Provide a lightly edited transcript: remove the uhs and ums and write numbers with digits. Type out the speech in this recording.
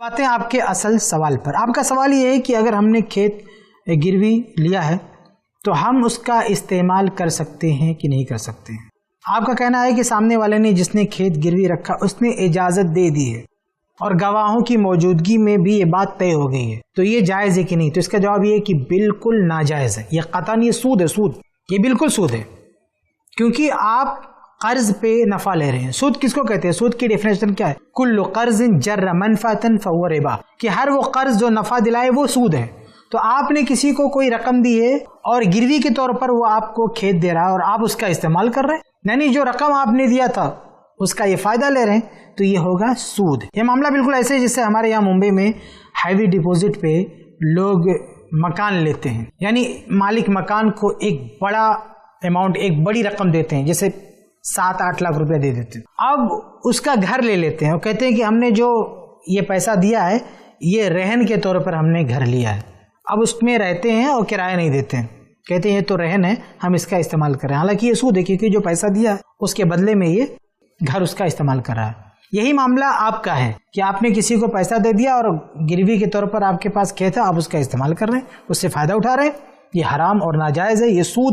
आते हैं आपके असल सवाल पर। आपका सवाल ये है कि अगर हमने खेत गिरवी लिया है तो हम उसका इस्तेमाल कर सकते हैं कि नहीं कर सकते हैं। आपका कहना है कि सामने वाले ने जिसने खेत गिरवी रखा उसने इजाज़त दे दी है और गवाहों की मौजूदगी में भी ये बात तय हो गई है, तो ये जायज़ है कि नहीं। तो इसका जवाब ये है कि बिल्कुल नाजायज़ है। ये कतन ये सूद है, सूद, ये बिल्कुल सूद है, क्योंकि आप कर्ज पे नफा ले रहे हैं। सूद किसको कहते हैं? सूद की डेफिनेशन क्या है? कुल्लु कर्ज़िन जर्र मनफ़अतन फ़हुव रिबा, कि हर वो कर्ज जो नफा दिलाए वो सूद है। तो आपने किसी को कोई रकम दी है और गिरवी के तौर पर वो आपको खेत दे रहा है और आप उसका इस्तेमाल कर रहे हैं, यानी जो रकम आपने दिया था उसका ये फायदा ले रहे हैं, तो ये होगा सूद। ये मामला बिल्कुल ऐसे है जिससे हमारे यहाँ मुंबई में हैवी डिपॉजिट पे लोग मकान लेते हैं, यानी मालिक मकान को एक बड़ा अमाउंट, एक बड़ी रकम देते हैं, जैसे 7-8 लाख रुपया दे देते हैं। अब उसका घर ले लेते हैं और कहते हैं कि हमने जो ये पैसा दिया है ये रहन के तौर पर हमने घर लिया है। अब उसमें रहते हैं और किराया नहीं देते हैं, कहते हैं ये तो रहन है, हम इसका इस्तेमाल करें। हालांकि ये सूद है, क्योंकि जो पैसा दिया उसके बदले में ये घर उसका इस्तेमाल कर रहा है। यही मामला आपका है कि आपने किसी को पैसा दे दिया और गिरवी के तौर पर आपके पास खेत है, आप उसका इस्तेमाल कर रहे हैं, उससे फ़ायदा उठा रहे हैं। ये हराम और नाजायज़ है, ये सूद है।